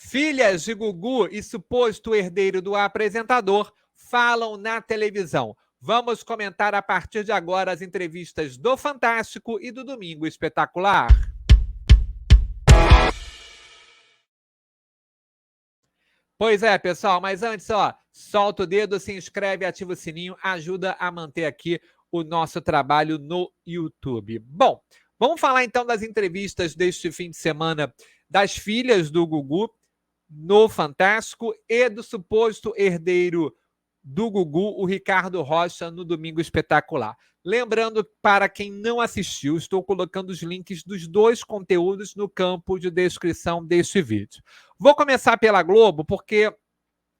Filhas de Gugu e suposto herdeiro do apresentador falam na televisão. Vamos comentar a partir de agora as entrevistas do Fantástico e do Domingo Espetacular. Pois é, pessoal, mas antes, solta o dedo, se inscreve, ativa o sininho, ajuda a manter aqui o nosso trabalho no YouTube. Bom, vamos falar então das entrevistas deste fim de semana das filhas do Gugu no Fantástico e do suposto herdeiro do Gugu, o Ricardo Rocha, no Domingo Espetacular. Lembrando, para quem não assistiu, estou colocando os links dos dois conteúdos no campo de descrição deste vídeo. Vou começar pela Globo, porque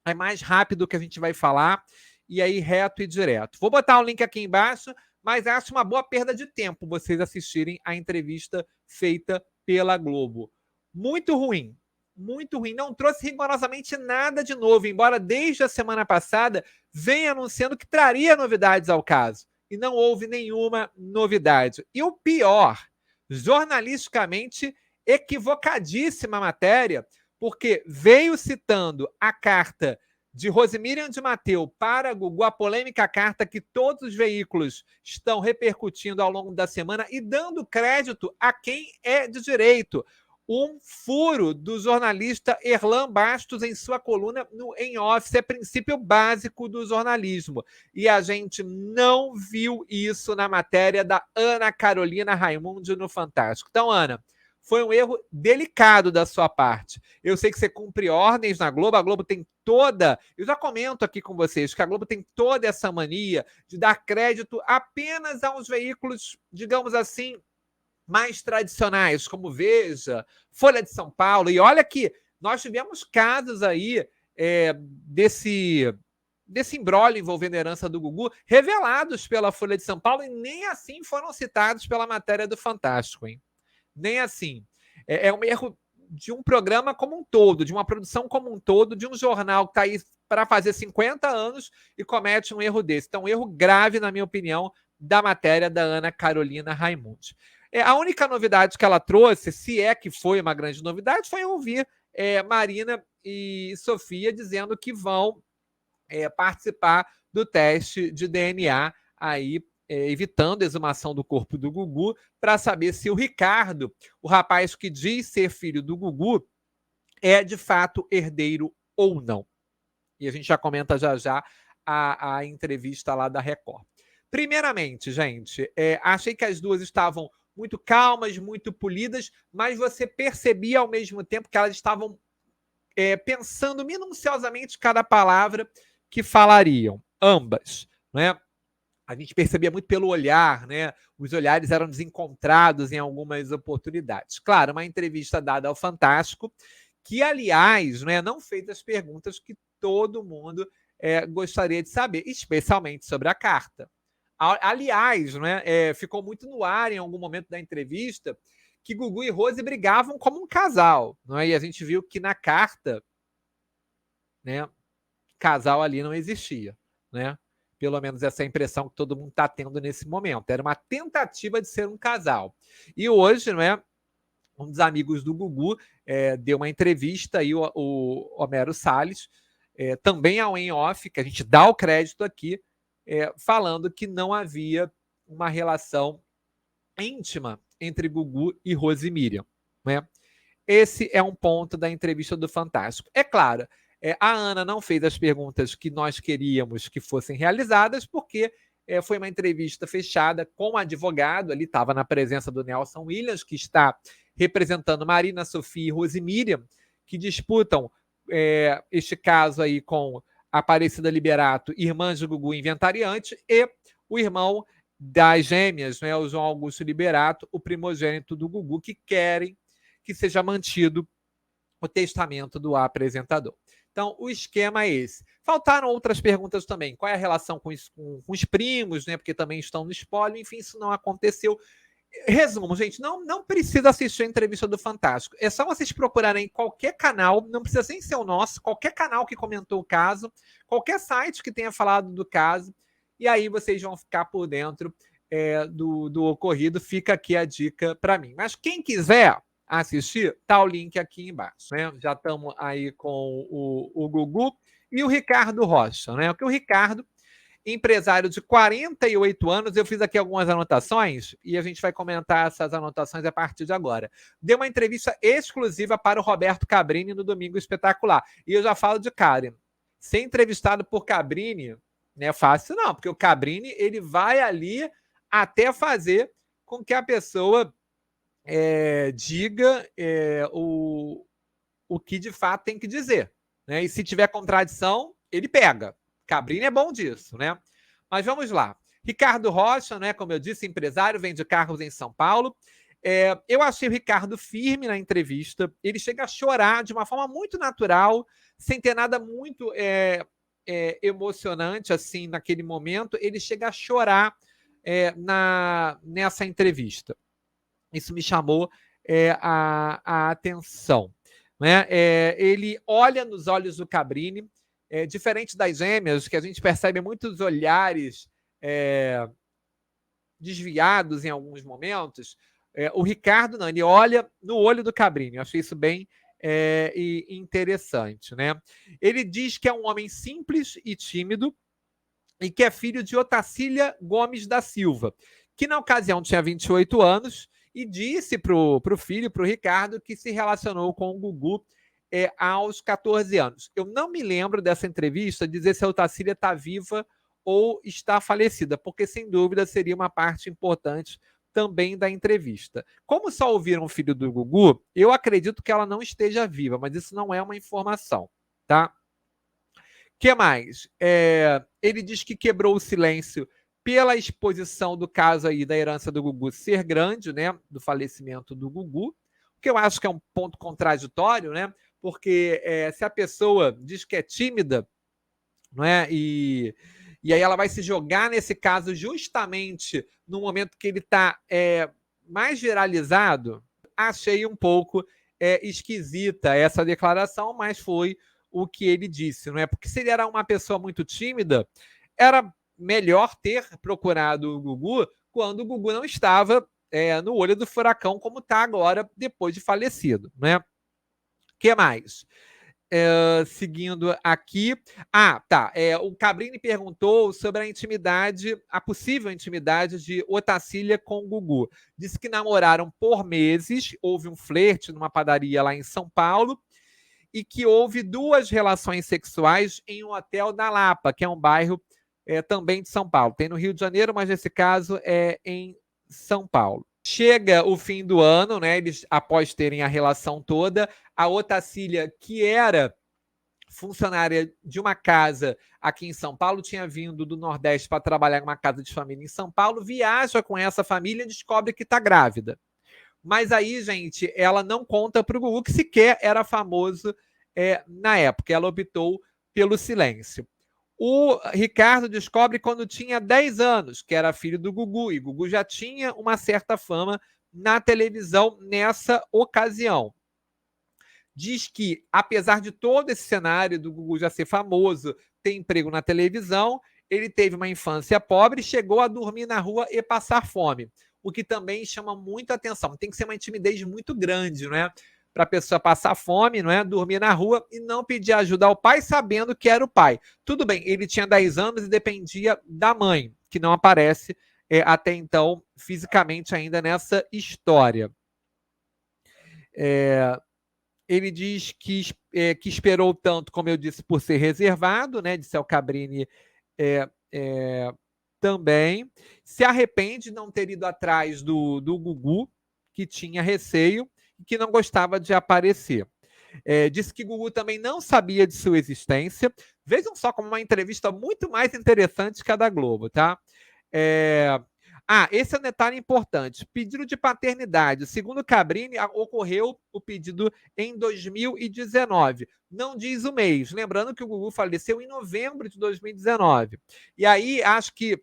é mais rápido que a gente vai falar, e aí reto e direto. Vou botar o link aqui embaixo, mas acho uma boa perda de tempo vocês assistirem a entrevista feita pela Globo. Muito ruim. Muito ruim, não trouxe rigorosamente nada de novo, embora desde a semana passada venha anunciando que traria novidades ao caso. E não houve nenhuma novidade. E o pior, jornalisticamente equivocadíssima matéria, porque veio citando a carta de Rosemiriam de Matteu para Gugu, a polêmica carta que todos os veículos estão repercutindo ao longo da semana e dando crédito a quem é de direito. Um furo do jornalista Erlan Bastos em sua coluna no Em Office, é princípio básico do jornalismo. E a gente não viu isso na matéria da Ana Carolina Raimundi no Fantástico. Então, Ana, foi um erro delicado da sua parte. Eu sei que você cumpre ordens na Globo, a Globo tem toda... Eu já comento aqui com vocês que a Globo tem toda essa mania de dar crédito apenas aos veículos, digamos assim, mais tradicionais, como Veja, Folha de São Paulo. E olha que nós tivemos casos aí desse imbróglio envolvendo a herança do Gugu, revelados pela Folha de São Paulo, e nem assim foram citados pela matéria do Fantástico, hein? Nem assim. É um erro de um programa como um todo, de uma produção como um todo, de um jornal que está aí para fazer 50 anos e comete um erro desse. Então, um erro grave, na minha opinião, da matéria da Ana Carolina Raimundi. A única novidade que ela trouxe, se é que foi uma grande novidade, foi ouvir Marina e Sofia dizendo que vão participar do teste de DNA, aí evitando a exumação do corpo do Gugu, para saber se o Ricardo, o rapaz que diz ser filho do Gugu, é de fato herdeiro ou não. E a gente já comenta já a entrevista lá da Record. Primeiramente, gente, achei que as duas estavam muito calmas, muito polidas, mas você percebia ao mesmo tempo que elas estavam pensando minuciosamente cada palavra que falariam, ambas, né? A gente percebia muito pelo olhar, né? Os olhares eram desencontrados em algumas oportunidades. Claro, uma entrevista dada ao Fantástico, que, aliás, né, não fez as perguntas que todo mundo gostaria de saber, especialmente sobre a carta. Aliás, né, ficou muito no ar em algum momento da entrevista que Gugu e Rose brigavam como um casal, né? E a gente viu que na carta, né, casal ali não existia, né? Pelo menos essa é a impressão que todo mundo está tendo nesse momento. Era uma tentativa de ser um casal. E hoje, né, um dos amigos do Gugu deu uma entrevista, aí o Homero Salles, também ao Em Off, que a gente dá o crédito aqui, falando que não havia uma relação íntima entre Gugu e Rosemiriam, né? Esse é um ponto da entrevista do Fantástico. É claro, a Ana não fez as perguntas que nós queríamos que fossem realizadas, porque foi uma entrevista fechada com o advogado, ali estava na presença do Nelson Williams, que está representando Marina, Sofia e Rosemiriam, que disputam este caso aí com Aparecida Liberato, irmã de Gugu Inventariante, e o irmão das gêmeas, né, o João Augusto Liberato, o primogênito do Gugu, que querem que seja mantido o testamento do apresentador. Então, o esquema é esse. Faltaram outras perguntas também. Qual é a relação com os primos, né? Porque também estão no espólio. Enfim, isso não aconteceu. Resumo, gente, não precisa assistir a entrevista do Fantástico. É só vocês procurarem em qualquer canal, não precisa nem ser o nosso, qualquer canal que comentou o caso, qualquer site que tenha falado do caso, e aí vocês vão ficar por dentro do ocorrido. Fica aqui a dica para mim. Mas quem quiser, assistir, tá o link aqui embaixo, né? Já estamos aí com o Gugu e o Ricardo Rocha, né? Porque o Ricardo, empresário de 48 anos, eu fiz aqui algumas anotações e a gente vai comentar essas anotações a partir de agora. Deu uma entrevista exclusiva para o Roberto Cabrini no Domingo Espetacular. E eu já falo de cara, ser entrevistado por Cabrini não é fácil não, porque o Cabrini ele vai ali até fazer com que a pessoa diga o que de fato tem que dizer, né? E se tiver contradição, ele pega. Cabrini é bom disso, né? Mas vamos lá. Ricardo Rocha, né? Como eu disse, empresário, vende carros em São Paulo. Eu achei o Ricardo firme na entrevista. Ele chega a chorar de uma forma muito natural, sem ter nada muito emocionante assim naquele momento. Ele chega a chorar nessa entrevista. Isso me chamou a atenção. Né? Ele olha nos olhos do Cabrini, diferente das gêmeas, que a gente percebe muitos olhares desviados em alguns momentos. O Ricardo, não, ele olha no olho do Cabrini. Eu achei isso bem interessante. Né? Ele diz que é um homem simples e tímido e que é filho de Otacília Gomes da Silva, que na ocasião tinha 28 anos e disse para o filho, para o Ricardo, que se relacionou com o Gugu aos 14 anos. Eu não me lembro dessa entrevista dizer se a Otacília está viva ou está falecida, porque sem dúvida seria uma parte importante também da entrevista. Como só ouviram o filho do Gugu, eu acredito que ela não esteja viva, mas isso não é uma informação, tá? O que mais? Ele diz que quebrou o silêncio pela exposição do caso aí da herança do Gugu ser grande, né? Do falecimento do Gugu, o que eu acho que é um ponto contraditório, né? Porque se a pessoa diz que é tímida, não é? E aí ela vai se jogar nesse caso justamente no momento que ele está mais viralizado, achei um pouco esquisita essa declaração, mas foi o que ele disse, não é? Porque se ele era uma pessoa muito tímida, era melhor ter procurado o Gugu quando o Gugu não estava no olho do furacão como está agora, depois de falecido, né? O que mais? Seguindo aqui. Tá. O Cabrini perguntou sobre a intimidade, a possível intimidade de Otacília com o Gugu. Disse que namoraram por meses, houve um flerte numa padaria lá em São Paulo, e que houve 2 relações sexuais em um hotel da Lapa, que é um bairro também de São Paulo. Tem no Rio de Janeiro, mas nesse caso é em São Paulo. Chega o fim do ano, né? Eles, após terem a relação toda, a Otacília, que era funcionária de uma casa aqui em São Paulo, tinha vindo do Nordeste para trabalhar em uma casa de família em São Paulo, viaja com essa família e descobre que está grávida. Mas aí, gente, ela não conta para o Gugu, que sequer era famoso na época. Ela optou pelo silêncio. O Ricardo descobre quando tinha 10 anos, que era filho do Gugu, e Gugu já tinha uma certa fama na televisão nessa ocasião. Diz que, apesar de todo esse cenário do Gugu já ser famoso, ter emprego na televisão, ele teve uma infância pobre, chegou a dormir na rua e passar fome, o que também chama muita atenção. Tem que ser uma timidez muito grande, não é? Para a pessoa passar fome, não é? Dormir na rua e não pedir ajuda ao pai, sabendo que era o pai. Tudo bem, ele tinha 10 anos e dependia da mãe, que não aparece até então fisicamente ainda nessa história. Ele diz que esperou tanto, como eu disse, por ser reservado, né? Disse ao Cabrini também. Se arrepende de não ter ido atrás do Gugu, que tinha receio e que não gostava de aparecer. Disse que Gugu também não sabia de sua existência. Vejam só como uma entrevista muito mais interessante que a da Globo, tá? Esse é um detalhe importante. Pedido de paternidade. Segundo Cabrini, ocorreu o pedido em 2019. Não diz o mês. Lembrando que o Gugu faleceu em novembro de 2019. E aí, acho que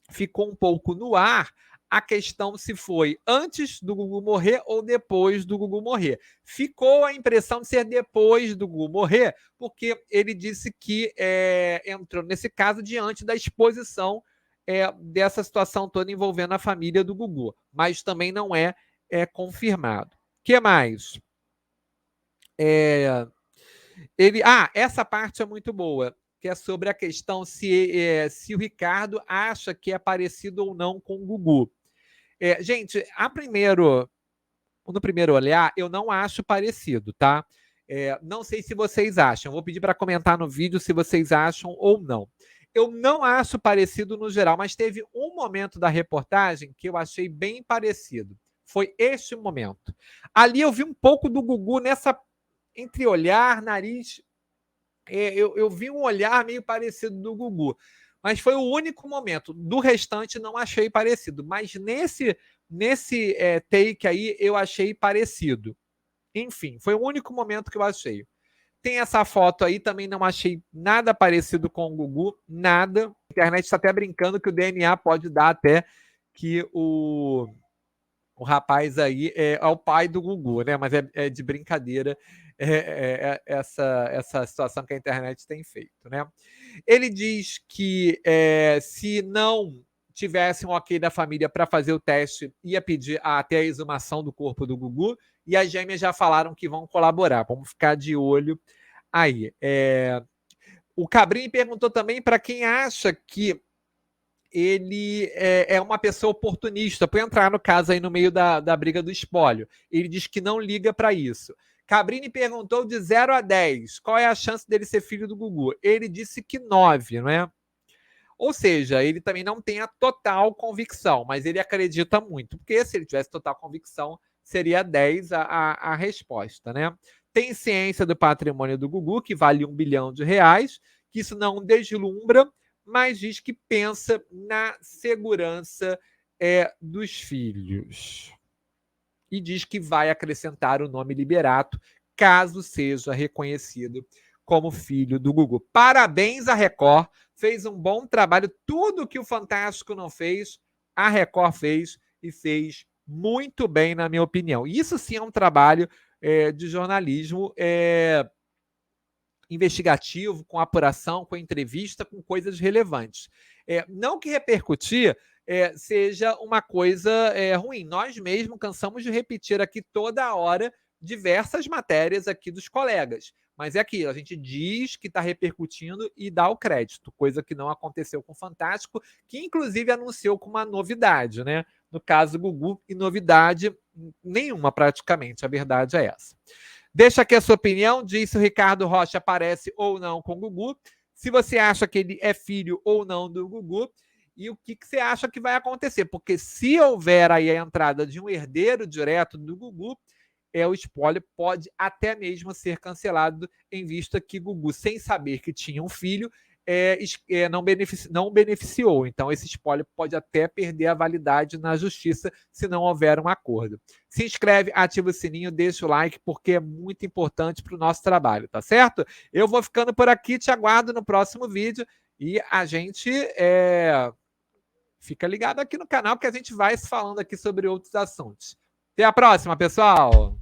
ficou um pouco no ar a questão se foi antes do Gugu morrer ou depois do Gugu morrer. Ficou a impressão de ser depois do Gugu morrer, porque ele disse que entrou nesse caso diante da exposição dessa situação toda envolvendo a família do Gugu, mas também não é confirmado. que mais? Essa parte é muito boa, que é sobre a questão se o Ricardo acha que é parecido ou não com o Gugu. Gente, no primeiro olhar, eu não acho parecido, tá? Não sei se vocês acham. Vou pedir para comentar no vídeo se vocês acham ou não. Eu não acho parecido no geral, mas teve um momento da reportagem que eu achei bem parecido. Foi este momento. Ali eu vi um pouco do Gugu nessa entre olhar, nariz. Eu vi um olhar meio parecido do Gugu, mas foi o único momento. Do restante, não achei parecido. Mas nesse take aí, eu achei parecido. Enfim, foi o único momento que eu achei. Tem essa foto aí, também não achei nada parecido com o Gugu, nada. A internet está até brincando que o DNA pode dar até que o rapaz aí é o pai do Gugu, né? Mas é de brincadeira essa situação que a internet tem feito, né? Ele diz que se não tivesse um ok da família para fazer o teste, ia pedir até a exumação do corpo do Gugu, e as gêmeas já falaram que vão colaborar. Vamos ficar de olho aí. O Cabrini perguntou também para quem acha que ele é uma pessoa oportunista, para entrar no caso aí no meio da briga do espólio. Ele diz que não liga para isso. Cabrini perguntou de 0 a 10, qual é a chance dele ser filho do Gugu? Ele disse que 9, não é? Ou seja, ele também não tem a total convicção, mas ele acredita muito, porque se ele tivesse total convicção, seria 10 a resposta, né? Tem ciência do patrimônio do Gugu, que vale R$1 bilhão, que isso não deslumbra, mas diz que pensa na segurança dos filhos. E diz que vai acrescentar o nome Liberato, caso seja reconhecido como filho do Gugu. Parabéns à Record, fez um bom trabalho. Tudo que o Fantástico não fez, a Record fez e fez muito bem, na minha opinião. Isso sim é um trabalho de jornalismo investigativo, com apuração, com entrevista, com coisas relevantes. Não que repercutir seja uma coisa ruim. Nós mesmos cansamos de repetir aqui toda hora diversas matérias aqui dos colegas. Mas é aquilo, a gente diz que está repercutindo e dá o crédito, coisa que não aconteceu com o Fantástico, que inclusive anunciou com uma novidade, né? No caso Gugu, e novidade nenhuma praticamente, a verdade é essa. Deixa aqui a sua opinião, diz se o Ricardo Rocha parece ou não com o Gugu, se você acha que ele é filho ou não do Gugu, e o que você acha que vai acontecer, porque se houver aí a entrada de um herdeiro direto do Gugu, o espólio pode até mesmo ser cancelado, em vista que Gugu, sem saber que tinha um filho, não beneficiou. Então, esse espólio pode até perder a validade na justiça se não houver um acordo. Se inscreve, ativa o sininho, deixa o like, porque é muito importante para o nosso trabalho, tá certo? Eu vou ficando por aqui, te aguardo no próximo vídeo e a gente fica ligado aqui no canal, que a gente vai se falando aqui sobre outros assuntos. Até a próxima, pessoal!